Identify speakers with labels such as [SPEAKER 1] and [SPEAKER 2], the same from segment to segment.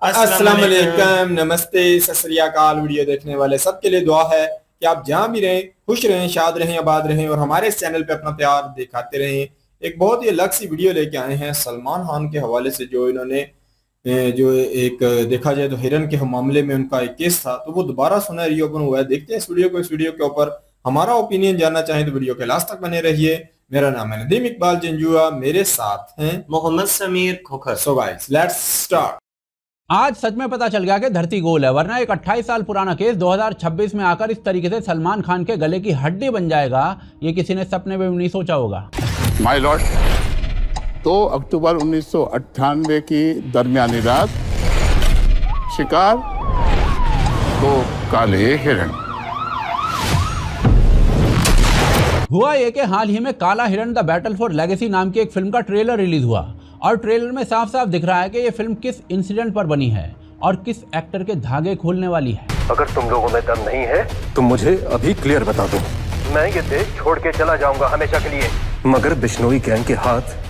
[SPEAKER 1] अस्सलाम वालेकुम, नमस्ते, सत श्री अकाल। वीडियो देखने वाले सबके लिए दुआ है कि आप जहां भी रहें खुश रहें, शाद रहें, आबाद रहें और हमारे इस चैनल पे अपना प्यार दिखाते रहें। एक बहुत ही अलग सी वीडियो लेके आए हैं सलमान खान के हवाले से। जो इन्होंने जो एक देखा जाए तो हिरन के मामले में उनका एक केस था, तो वो दोबारा सुना रीओपन हुआ है। देखते हैं इस वीडियो को। इस वीडियो के ऊपर हमारा ओपिनियन जानना चाहें तो वीडियो के लास्ट तक बने रहिए। मेरा नाम है नदीम इकबाल जंजुआ, मेरे साथ हैं
[SPEAKER 2] Mohammad Sameer Khokhar.
[SPEAKER 1] So guys let's start.
[SPEAKER 3] आज सच में पता चल गया कि धरती गोल है, वरना एक 28 साल पुराना केस 2026 में आकर इस तरीके से सलमान खान के गले की हड्डी बन जाएगा, ये किसी ने सपने में भी नहीं सोचा होगा।
[SPEAKER 4] माय लॉर्ड, 2 अक्टूबर 1998 की दरमियानी रात शिकार 2 काले हिरण।
[SPEAKER 3] हुआ ये कि हाल ही में काला हिरण द बैटल फॉर लेगेसी नाम की एक फिल्म का ट्रेलर रिलीज हुआ और ट्रेलर में साफ साफ दिख रहा है कि ये फिल्म किस इंसिडेंट पर बनी है और किस एक्टर के धागे खोलने वाली है।
[SPEAKER 5] अगर तुम लोगों में दम नहीं है तो मुझे अभी क्लियर बता दो, मैं ये देश छोड़ के चला जाऊंगा हमेशा के लिए, मगर बिश्नोई गैंग के हाथ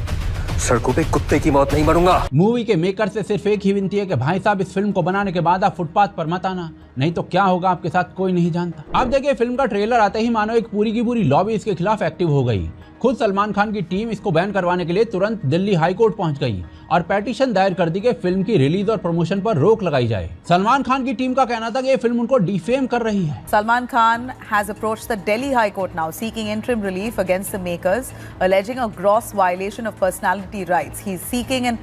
[SPEAKER 5] सड़कों पे कुत्ते की मौत नहीं मरूंगा।
[SPEAKER 3] मूवी के मेकर से सिर्फ एक ही विनती है कि भाई साहब इस फिल्म को बनाने के बाद आप फुटपाथ पर मत आना, नहीं तो क्या होगा आपके साथ कोई नहीं जानता। अब देखिए, फिल्म का ट्रेलर आते ही मानो एक पूरी की पूरी लॉबी इसके खिलाफ एक्टिव हो गई। खुद सलमान खान की टीम इसको बैन करवाने के लिए तुरंत दिल्ली हाई कोर्ट पहुंच गई और पेटिशन दायर कर दी कि फिल्म की रिलीज और प्रमोशन पर रोक लगाई जाए। सलमान खान की टीम का कहना था कि ये फिल्म उनको डिफेम कर रही है।
[SPEAKER 6] Salman Khan has approached the Delhi High Court now, seeking interim relief against the makers, alleging a gross violation of personality rights. He's seeking an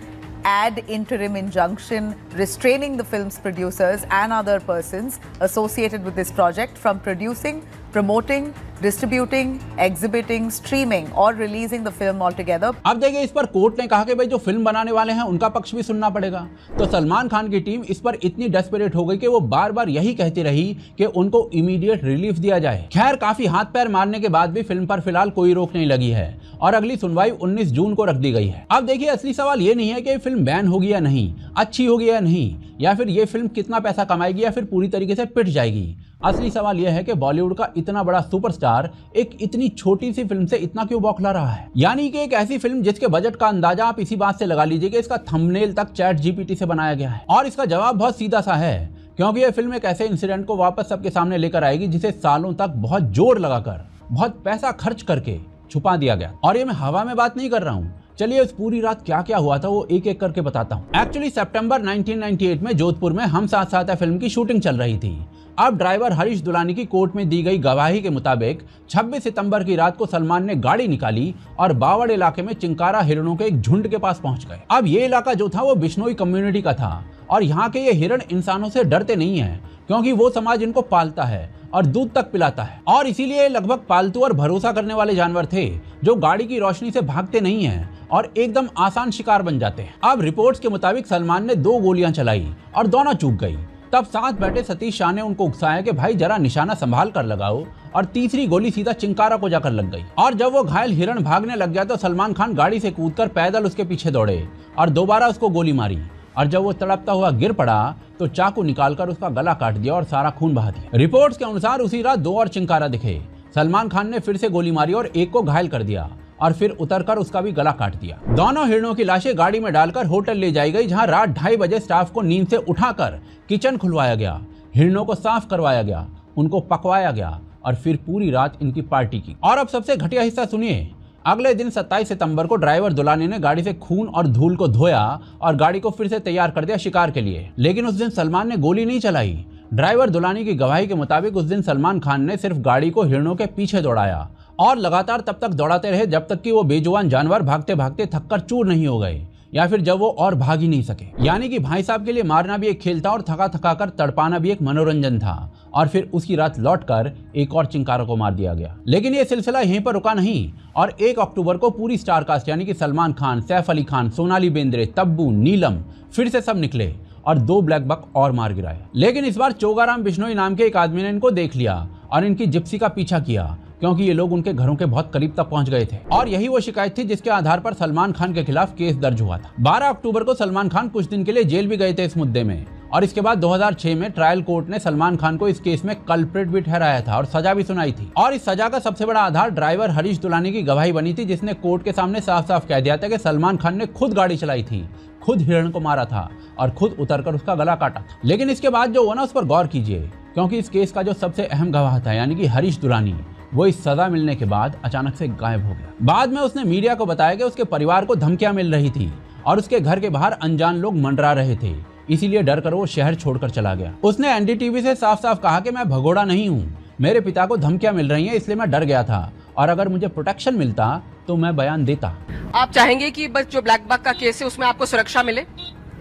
[SPEAKER 6] ad interim injunction restraining the film's producers and other persons associated with this project from producing, promoting, distributing, exhibiting, streaming or releasing the film altogether.
[SPEAKER 3] अब देखिए, इस पर court ने कहा कि भाई जो film बनाने वाले हैं उनका पक्ष भी सुनना पड़ेगा। तो सलमान खान की टीम इस पर इतनी डेस्परेट हो गई कि वो बार बार यही कहती रही कि उनको इमीडिएट रिलीफ दिया जाए। खैर, काफी हाथ पैर मारने के बाद भी फिल्म पर फिलहाल कोई रोक नहीं लगी है और अगली सुनवाई 19 जून को रख दी गई है। अब देखिए, असली सवाल ये नहीं है कि फिल्म बैन होगी या नहीं, अच्छी होगी या नहीं, या फिर ये फिल्म कितना पैसा कमाएगी या फिर पूरी तरीके से पिट जाएगी। असली सवाल यह है कि बॉलीवुड का इतना बड़ा सुपरस्टार एक इतनी छोटी सी फिल्म से इतना क्यों बौखला रहा है। यानी कि एक ऐसी फिल्म जिसके बजट का अंदाजा आप इसी बात से लगा लीजिए कि इसका थंबनेल तक चैट जीपीटी से बनाया गया है। और इसका जवाब बहुत सीधा सा है, क्योंकि यह फिल्म एक ऐसे इंसिडेंट को वापस सबके सामने लेकर आएगी जिसे सालों तक बहुत जोर लगाकर, बहुत पैसा खर्च करके छुपा दिया गया। और ये मैं हवा में बात नहीं कर रहा हूँ। चलिए, उस पूरी रात क्या क्या हुआ था वो एक एक करके बताता हूँ। एक्चुअली सितंबर 1998 में जोधपुर में हम साथ साथ है फिल्म की शूटिंग चल रही थी। अब ड्राइवर हरीश दुलानी की कोर्ट में दी गई गवाही के मुताबिक 26 सितंबर की रात को सलमान ने गाड़ी निकाली और बावड़ इलाके में चिंकारा हिरणों के एक झुंड के पास पहुंच गए। अब ये इलाका जो था वो बिश्नोई कम्युनिटी का था और यहाँ के ये हिरण इंसानों से डरते नहीं है, क्योंकि वो समाज इनको पालता है और दूध तक पिलाता है, और इसीलिए लगभग पालतू और भरोसा करने वाले जानवर थे जो गाड़ी की रोशनी से भागते नहीं हैं और एकदम आसान शिकार बन जाते हैं। अब रिपोर्ट्स के मुताबिक सलमान ने 2 गोलियां चलाई और दोनों चूक गई। तब साथ बैठे सतीश शाह ने उनको उकसाया कि भाई जरा निशाना संभाल कर लगाओ, और तीसरी गोली सीधा चिंकारा को जाकर लग गई। और जब वो घायल हिरण भागने लग गया तो सलमान खान गाड़ी से कूदकर पैदल उसके पीछे दौड़े और दोबारा उसको गोली मारी, और जब वो तड़पता हुआ गिर पड़ा तो चाकू निकालकर उसका गला काट दिया और सारा खून बहा दिया। रिपोर्ट्स के अनुसार उसी रात 2 और चिंकारा दिखे। सलमान खान ने फिर से गोली मारी और एक को घायल कर दिया और फिर उतरकर उसका भी गला काट दिया। दोनों हिरणों की लाशें गाड़ी में डालकर होटल ले जाई गई, जहां रात 2:30 बजे स्टाफ को नींद से उठाकर किचन खुलवाया गया, हिरणों को साफ करवाया गया, उनको पकवाया गया और फिर पूरी रात इनकी पार्टी की। और अब सबसे घटिया हिस्सा सुनिए। अगले दिन 27 सितंबर को ड्राइवर दुलानी ने गाड़ी से खून और धूल को धोया और गाड़ी को फिर से तैयार कर दिया शिकार के लिए। लेकिन उस दिन सलमान ने गोली नहीं चलाई। ड्राइवर दुलानी की गवाही के मुताबिक उस दिन सलमान खान ने सिर्फ गाड़ी को हिरणों के पीछे दौड़ाया और लगातार तब तक दौड़ाते रहे जब तक कि वो बेजुबान जानवर भागते भागते थककर चूर नहीं हो गए, या फिर जब वो और भाग ही नहीं सके। यानी कि भाई साहब के लिए मारना भी एक खेल था और थका थका कर तड़पाना भी एक मनोरंजन था। और फिर उसी रात लौटकर एक और चिंकारा को मार दिया गया। लेकिन ये सिलसिला यहीं पर रुका नहीं और 1 अक्टूबर को पूरी स्टार कास्ट यानी कि सलमान खान, सैफ अली खान, सोनाली बेंद्रे, तब्बू, नीलम फिर से सब निकले और 2 ब्लैक बक और मार गिराए। लेकिन इस बार चोगाराम बिश्नोई नाम के एक आदमी ने इनको देख लिया और इनकी जिप्सी का पीछा किया, क्योंकि ये लोग उनके घरों के बहुत करीब तक पहुंच गए थे। और यही वो शिकायत थी जिसके आधार पर सलमान खान के खिलाफ केस दर्ज हुआ था। 12 अक्टूबर को सलमान खान कुछ दिन के लिए जेल भी गए थे इस मुद्दे में, और इसके बाद 2006 में ट्रायल कोर्ट ने सलमान खान को इस केस में कल्प्रिट भी ठहराया था और सजा भी सुनाई थी। और इस सजा का सबसे बड़ा आधार ड्राइवर हरीश दुलानी की गवाही बनी थी, जिसने कोर्ट के सामने साफ साफ कह दिया था कि सलमान खान ने खुद गाड़ी चलाई थी, खुद हिरण को मारा था और खुद उतरकर उसका गला काटा था। लेकिन इसके बाद जो हुआ ना, उस पर गौर कीजिए, क्योंकि इस केस का जो सबसे अहम गवाह था यानी कि हरीश दुलानी, वो इस सजा मिलने के बाद अचानक से गायब हो गया। बाद में उसने मीडिया को बताया कि उसके परिवार को धमकियां मिल रही थी और उसके घर के बाहर अनजान लोग मंडरा रहे थे, इसीलिए डर कर वो शहर छोड़कर चला गया। उसने एनडीटीवी से साफ साफ कहा कि मैं भगोड़ा नहीं हूँ, मेरे पिता को धमकियां मिल रही हैं, इसलिए मैं डर गया था और अगर मुझे प्रोटेक्शन मिलता तो मैं बयान देता।
[SPEAKER 2] आप चाहेंगे कि बस जो ब्लैक बक का केस है उसमें आपको सुरक्षा मिले?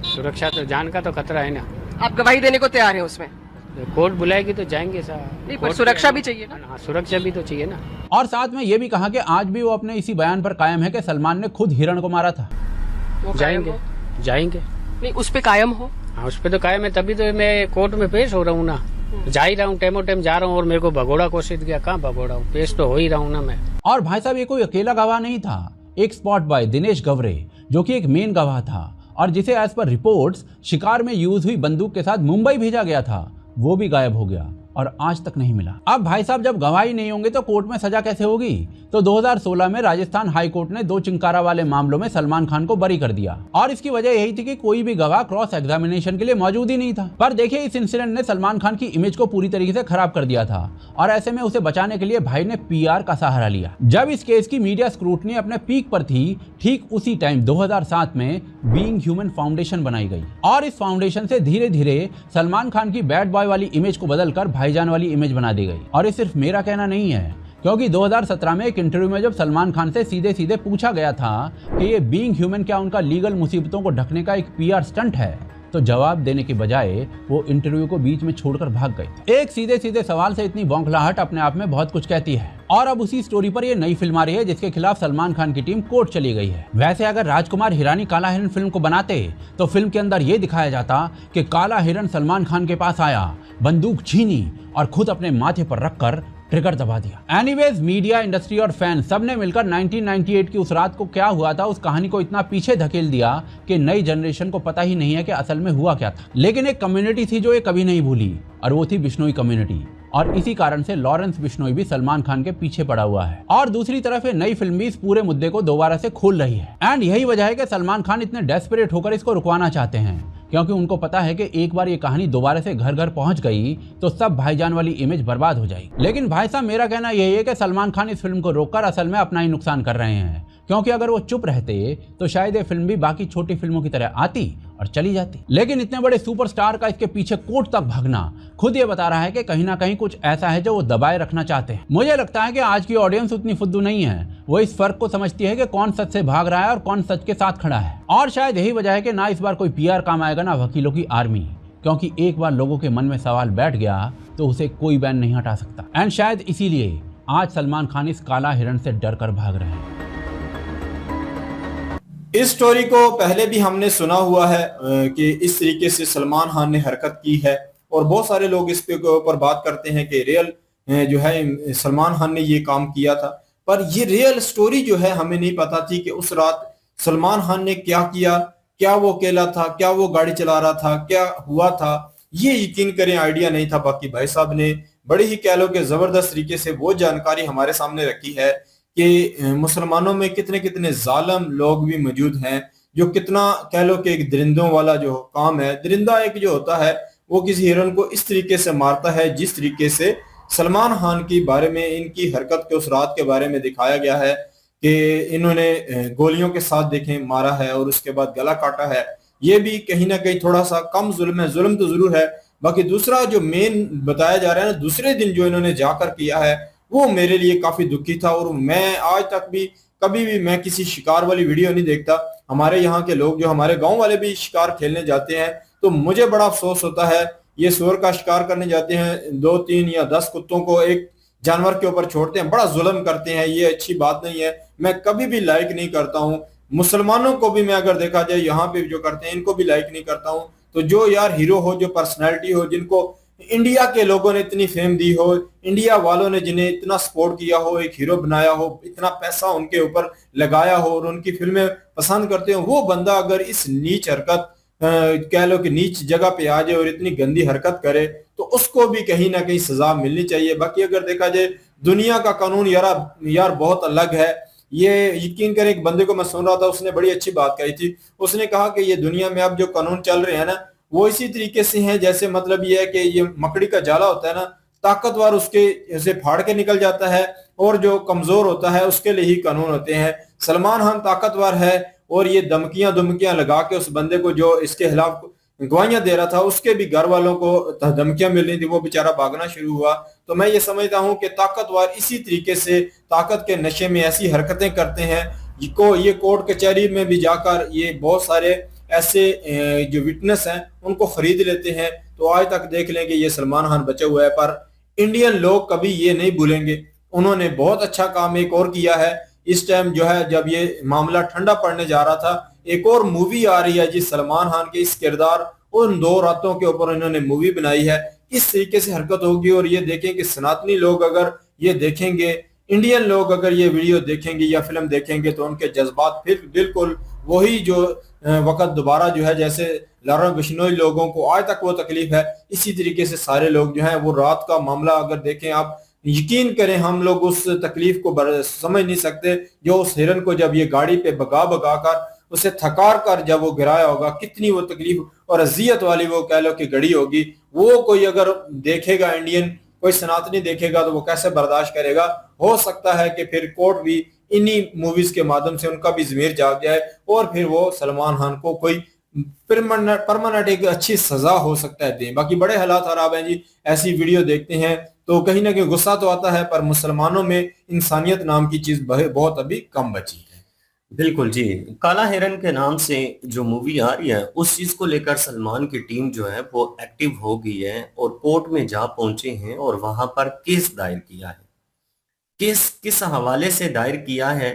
[SPEAKER 7] सुरक्षा तो जान का तो खतरा है ना।
[SPEAKER 2] आप गवाही देने को तैयार हैं उसमें?
[SPEAKER 7] कोर्ट बुलाएगी तो जाएंगे साहब।
[SPEAKER 2] नहीं, पर सुरक्षा भी चाहिए ना।
[SPEAKER 7] हाँ, सुरक्षा भी तो चाहिए ना।
[SPEAKER 3] और साथ में ये भी कहा कि आज भी वो अपने इसी बयान पर कायम है कि सलमान ने खुद हिरण को मारा था।
[SPEAKER 2] वो कायम
[SPEAKER 7] जाएंगे
[SPEAKER 2] हो?
[SPEAKER 7] जाएंगे।
[SPEAKER 2] नहीं, उस पे कायम हो?
[SPEAKER 7] हाँ, उस पे तो कायम है, तभी तो मैं कोर्ट में पेश हो रहा हूँ ना। जा ही रहा हूँ, टाइमो टाइम जा रहा हूँ और मेरे को भगोड़ा कोशिश किया, कहाँ भगोड़ा हूँ, पेश तो हो ही रहा हूँ ना मैं।
[SPEAKER 3] और भाई साहब, ये कोई अकेला गवाह नहीं था। एक स्पॉट बॉय दिनेश गवरे, जो कि एक मेन गवाह था और जिसे एज पर रिपोर्ट्स शिकार में यूज हुई बंदूक के साथ मुंबई भेजा गया था, वो भी गायब हो गया और आज तक नहीं मिला। अब भाई साहब, जब गवाही नहीं होंगे तो कोर्ट में सजा कैसे होगी? तो 2016 में राजस्थान हाई कोर्ट ने 2 चिंकारा वाले मामलों में सलमान खान को बरी कर दिया और इसकी वजह यही थी कि कोई भी गवाह क्रॉस एग्जामिनेशन के लिए मौजूद ही नहीं था। पर देखिए, इस इंसिडेंट ने सलमान खान की इमेज को पूरी तरीके से खराब कर दिया था और ऐसे में उसे बचाने के लिए भाई ने PR का सहारा लिया। जब इस केस की मीडिया स्क्रूटनी अपने पीक पर थी, ठीक उसी टाइम 2007 में बीइंग ह्यूमन फाउंडेशन बनाई गई और इस फाउंडेशन से धीरे धीरे सलमान खान की बैड बॉय वाली इमेज को बदलकर भाईजान वाली इमेज बना दी गई। और ये सिर्फ मेरा कहना नहीं है, क्योंकि 2017 में एक इंटरव्यू में जब सलमान खान से सीधे सीधे पूछा गया था कि ये बीइंग ह्यूमन क्या उनका लीगल मुसीबतों को ढकने का एक PR स्टंट है, तो जवाब देने के बजाय वो इंटरव्यू को बीच में छोड़कर भाग गए। एक सीधे सीधे सवाल से इतनी बौखलाहट अपने आप में बहुत कुछ कहती है। और अब उसी स्टोरी पर ये नई फिल्म आ रही है जिसके खिलाफ सलमान खान की टीम कोर्ट चली गई है। वैसे अगर राजकुमार हिरानी काला हिरण फिल्म को बनाते तो फिल्म के अंदर ये दिखाया जाता कि काला हिरण सलमान खान के पास आया, बंदूक छीनी और खुद अपने माथे पर रखकर ट्रिगर दबा दिया। एनीवेज, मीडिया, इंडस्ट्री और फैन सबने मिलकर 1998 की उस रात को क्या हुआ था, उस कहानी को इतना पीछे धकेल दिया कि नई जनरेशन को पता ही नहीं है कि असल में हुआ क्या था। लेकिन एक कम्युनिटी थी जो ये कभी नहीं भूली और वो थी बिश्नोई कम्युनिटी। और इसी कारण से लॉरेंस बिश्नोई भी सलमान खान के पीछे पड़ा हुआ है। और दूसरी तरफ ये नई फिल्म भी इस पूरे मुद्दे को दोबारा से खोल रही है। एंड यही वजह है कि सलमान खान इतने डेस्परेट होकर इसको रुकवाना चाहते हैं, क्योंकि उनको पता है कि एक बार ये कहानी दोबारा से घर घर पहुंच गई तो सब भाईजान वाली इमेज बर्बाद हो जाएगी। लेकिन भाई साहब, मेरा कहना यही है कि सलमान खान इस फिल्म को रोककर असल में अपना ही नुकसान कर रहे हैं, क्योंकि अगर वो चुप रहते तो शायद ये फिल्म भी बाकी छोटी फिल्मों की तरह आती और चली जाती। लेकिन इतने बड़े सुपरस्टार का इसके पीछे कोर्ट तक भागना खुद ये बता रहा है कि कहीं ना कहीं कुछ ऐसा है जो वो दबाए रखना चाहते हैं। मुझे लगता है कि आज की ऑडियंस उतनी फुद्दू नहीं है, वो इस फर्क को समझती है कि कौन सच से भाग रहा है और कौन सच के साथ खड़ा है। और शायद यही वजह है कि ना इस बार कोई PR काम आएगा, ना वकीलों की आर्मी, क्योंकि एक बार लोगों के मन में सवाल बैठ गया तो उसे कोई बैन नहीं हटा सकता। एंड शायद इसीलिए आज सलमान खान इस काला हिरण से डर कर भाग रहे हैं।
[SPEAKER 1] इस स्टोरी को पहले भी हमने सुना हुआ है कि इस तरीके से सलमान खान ने हरकत की है और बहुत सारे लोग इस पे ऊपर बात करते हैं कि रियल जो है सलमान खान ने ये काम किया था। पर ये रियल स्टोरी जो है हमें नहीं पता थी कि उस रात सलमान खान ने क्या किया, क्या वो अकेला था, क्या वो गाड़ी चला रहा था, क्या हुआ था, ये यकीन करें आइडिया नहीं था। बाकी भाई साहब ने बड़ी ही कह लो कि जबरदस्त तरीके से वो जानकारी हमारे सामने रखी है कि मुसलमानों में कितने कितने जालिम लोग भी मौजूद हैं, जो कितना कह लो कि एक दरिंदों वाला जो काम है, दरिंदा एक जो होता है वो किसी हिरन को इस तरीके से मारता है जिस तरीके से सलमान खान के बारे में, इनकी हरकत के उस रात के बारे में दिखाया गया है कि इन्होंने गोलियों के साथ देखें मारा है और उसके बाद गला काटा है। ये भी कहीं ना कहीं थोड़ा सा कम जुल्म है, जुल्म तो जरूर है। बाकी दूसरा जो मेन बताया जा रहा है ना, दूसरे दिन जो इन्होंने जाकर किया है वो मेरे लिए काफी दुखी था। और मैं आज तक भी कभी भी मैं किसी शिकार वाली वीडियो नहीं देखता। हमारे यहाँ के लोग जो हमारे गांव वाले भी शिकार खेलने जाते हैं तो मुझे बड़ा अफसोस होता है, ये सुअर का शिकार करने जाते हैं, 2, 3 या 10 कुत्तों को एक जानवर के ऊपर छोड़ते हैं, बड़ा जुल्म करते हैं, ये अच्छी बात नहीं है, मैं कभी भी लाइक नहीं करता हूँ। मुसलमानों को भी मैं अगर देखा जाए यहाँ पे जो करते हैं इनको भी लाइक नहीं करता हूँ। तो जो यार हीरो हो, जो पर्सनैलिटी हो, जिनको इंडिया के लोगों ने इतनी फेम दी हो, इंडिया वालों ने जिन्हें इतना सपोर्ट किया हो, एक हीरो बनाया हो, इतना पैसा उनके ऊपर लगाया हो और उनकी फिल्में पसंद करते हो, वो बंदा अगर इस नीच हरकत कह लो कि नीच जगह पे आ जाए और इतनी गंदी हरकत करे तो उसको भी कहीं ना कहीं सजा मिलनी चाहिए। बाकी अगर देखा जाए दुनिया का कानून यार बहुत अलग है। ये यकीन करें, एक बंदे को मैं सुन रहा था, उसने बड़ी अच्छी बात कही थी। उसने कहा कि ये दुनिया में अब जो कानून चल रहे हैं ना, वो इसी तरीके से हैं जैसे मतलब ये है कि ये मकड़ी का जाला होता है ना, ताकतवर उसके से फाड़ के निकल जाता है और जो कमजोर होता है उसके लिए ही कानून होते हैं। सलमान खान ताकतवर है और ये धमकियां धमकियां लगा के उस बंदे को जो इसके खिलाफ गवाहियां दे रहा था उसके भी घर वालों को धमकियां मिल रही थी, वो बेचारा भागना शुरू हुआ। तो मैं ये समझता हूं कि ताकतवर इसी तरीके से ताकत के नशे में ऐसी हरकतें करते हैं। ये कोर्ट कचहरी में भी जाकर ये बहुत सारे ऐसे जो विटनेस हैं उनको खरीद लेते हैं। तो आज तक देख लें कि ये सलमान खान बचा हुआ है, पर इंडियन लोग कभी ये नहीं भूलेंगे। उन्होंने बहुत अच्छा काम एक और किया है। इस टाइम जो है जब ये मामला ठंडा पड़ने जा रहा था, एक और मूवी आ रही है जिस सलमान खान के इस किरदार उन 2 रातों के ऊपर इन्होंने मूवी बनाई है। इस तरीके से हरकत होगी और ये देखें कि सनातनी लोग अगर ये देखेंगे, इंडियन लोग अगर ये वीडियो देखेंगे या फिल्म देखेंगे तो उनके जज्बात फिर बिल्कुल वही जो वक्त दोबारा जो है, जैसे लारा बिश्नोई लोगों को आज तक वो तकलीफ है, इसी तरीके से सारे लोग जो हैं वो रात का मामला अगर देखें, आप यकीन करें हम लोग उस तकलीफ को समझ नहीं सकते जो उस हिरन को जब ये गाड़ी पे भगा भगा कर उसे थकार कर जब वो गिराया होगा, कितनी वो तकलीफ और अजियत वाली वो कह लो कि घड़ी होगी। वो कोई अगर देखेगा, इंडियन कोई सनातनी देखेगा तो वो कैसे बर्दाश्त करेगा। हो सकता है कि फिर कोर्ट भी इन्हीं मूवीज के माध्यम से उनका भी ज़मीर जाग जाए और फिर वो सलमान खान को कोई परमानेंट एक अच्छी सजा हो सकता है दें। बाकी बड़े हालात खराब हैं जी। ऐसी वीडियो देखते हैं तो कहीं ना कहीं गुस्सा तो आता है, पर मुसलमानों में इंसानियत नाम की चीज बहुत अभी कम बची है।
[SPEAKER 8] बिल्कुल जी। काला हिरन के नाम से जो मूवी आ रही है उस चीज को लेकर सलमान की टीम जो है वो एक्टिव हो गई है और कोर्ट में जा पहुंचे हैं और वहां पर केस दायर किया है। केस किस हवाले से दायर किया है?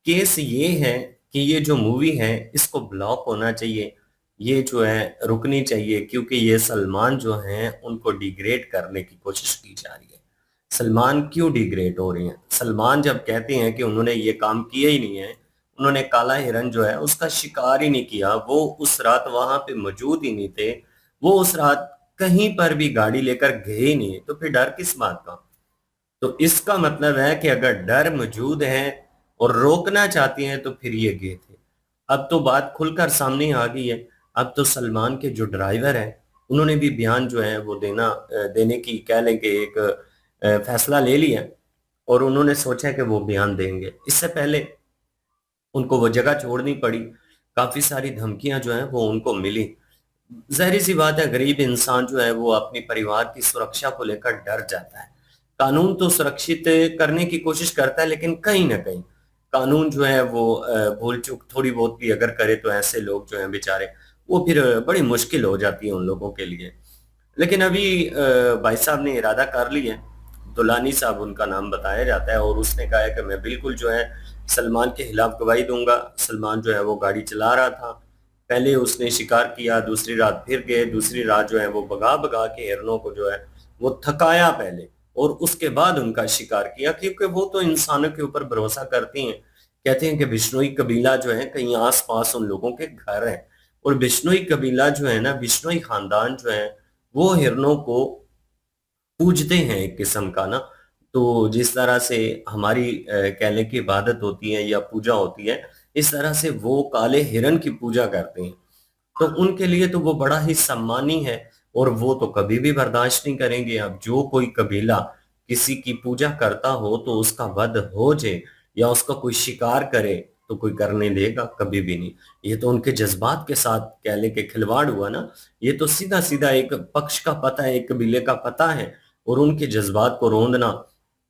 [SPEAKER 8] केस ये है कि ये जो मूवी है इसको ब्लॉक होना चाहिए, ये जो है रुकनी चाहिए, क्योंकि ये सलमान जो हैं उनको डिग्रेड करने की कोशिश की जा रही है। सलमान क्यों डिग्रेड हो रही हैं? सलमान जब कहते हैं कि उन्होंने ये काम किया ही नहीं है, उन्होंने काला हिरन जो है उसका शिकार ही नहीं किया, वो उस रात वहां पे मौजूद ही नहीं थे, वो उस रात कहीं पर भी गाड़ी लेकर गए ही नहीं, तो फिर डर किस बात का? तो इसका मतलब है कि अगर डर मौजूद है और रोकना चाहती हैं तो फिर ये गए थे। अब तो बात खुलकर सामने आ गई है। अब तो सलमान के जो ड्राइवर हैं उन्होंने भी बयान जो है वो देने की कह लें कि एक फैसला ले लिया और उन्होंने सोचा कि वो बयान देंगे। इससे पहले उनको वो जगह छोड़नी पड़ी, काफी सारी धमकियां जो हैं वो उनको मिली। जाहिर सी बात है, गरीब इंसान जो है वो अपने परिवार की सुरक्षा को लेकर डर जाता है। कानून तो सुरक्षित करने की कोशिश करता है, लेकिन कहीं ना कहीं कानून जो है वो भूल चूक थोड़ी बहुत भी अगर करे तो ऐसे लोग जो हैं बेचारे वो फिर बड़ी मुश्किल हो जाती है उन लोगों के लिए। लेकिन अभी भाई साहब ने इरादा कर लिया है, दुलानी साहब उनका नाम बताया जाता है, और उसने कहा है कि मैं बिल्कुल जो है सलमान के खिलाफ गवाही दूंगा। सलमान जो है वो गाड़ी चला रहा था, पहले उसने शिकार किया, दूसरी रात फिर गए, दूसरी रात जो है वो भगा भगा के हिरनों को जो है वो थकाया पहले और उसके बाद उनका शिकार किया, क्योंकि वो तो इंसानों के ऊपर भरोसा करती हैं। कहते हैं कि बिश्नोई कबीला जो है कहीं आस पास उन लोगों के घर हैं, और बिश्नोई कबीला जो है ना, बिश्नोई खानदान जो है वो हिरनों को पूजते हैं एक किस्म का ना। तो जिस तरह से हमारी कह लें कि इबादत होती है या पूजा होती है, इस तरह से वो काले हिरन की पूजा करते हैं। तो उनके लिए तो वो बड़ा ही सम्मानी है और वो तो कभी भी बर्दाश्त नहीं करेंगे। अब जो कोई कबीला किसी की पूजा करता हो तो उसका वध हो जाए या उसका कोई शिकार करे तो कोई करने देगा? कभी भी नहीं। ये तो उनके जज्बात के साथ कह ले के खिलवाड़ हुआ ना। ये तो सीधा सीधा एक पक्ष का पता है, एक कबीले का पता है, और उनके जज्बात को रोंदना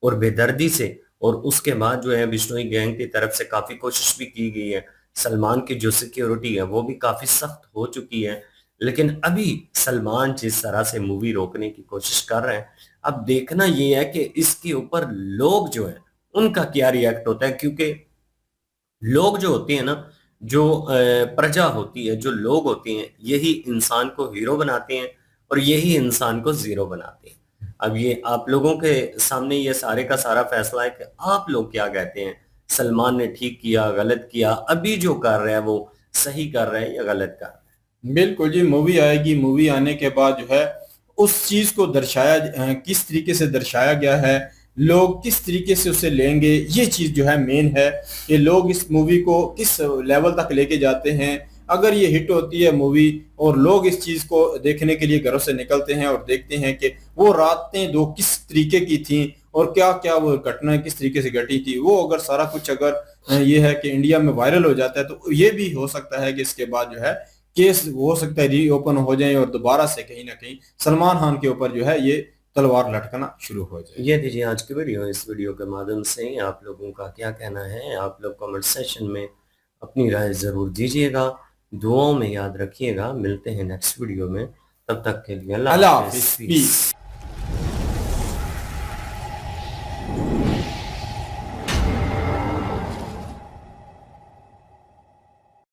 [SPEAKER 8] और बेदर्दी से। और उसके बाद जो है बिश्नोई गैंग की तरफ से काफी कोशिश भी की गई है। सलमान की जो सिक्योरिटी है वो भी काफी सख्त हो चुकी है, लेकिन अभी सलमान जिस तरह से मूवी रोकने की कोशिश कर रहे हैं, अब देखना ये है कि इसके ऊपर लोग जो है उनका क्या रिएक्ट होता है। क्योंकि लोग जो होते हैं ना, जो प्रजा होती है, जो लोग होते हैं, यही इंसान को हीरो बनाते हैं और यही इंसान को जीरो बनाते हैं। अब ये आप लोगों के सामने ये सारे का सारा फैसला है कि आप लोग क्या कहते हैं, सलमान ने ठीक किया, गलत किया, अभी जो कर रहा है वो सही कर रहा है या गलत कर रहा है?
[SPEAKER 1] बिल्कुल जी, मूवी आएगी, मूवी आने के बाद जो है उस चीज को दर्शाया किस तरीके से दर्शाया गया है, लोग किस तरीके से उसे लेंगे, ये चीज जो है मेन है कि लोग इस मूवी को किस लेवल तक लेके जाते हैं। अगर ये हिट होती है मूवी और लोग इस चीज को देखने के लिए घरों से निकलते हैं और देखते हैं कि वो रातें दो किस तरीके की थी और क्या क्या वो घटनाएं किस तरीके से घटी थी, वो अगर सारा कुछ अगर ये है कि इंडिया में वायरल हो जाता है तो ये भी हो सकता है कि इसके बाद जो है केस हो सकता है रीओपन हो जाए और दोबारा से कहीं ना कहीं सलमान खान के ऊपर जो है ये तलवार लटकना शुरू हो जाए।
[SPEAKER 8] ये थी जी आज की वीडियो। इस वीडियो के माध्यम से आप लोगों का क्या कहना है, आप लोग कमेंट सेशन में अपनी राय जरूर दीजिएगा। दुआओं में याद रखिएगा। मिलते हैं नेक्स्ट वीडियो में, तब तक के लिए
[SPEAKER 1] अल्लाह हाफिज़, पीस।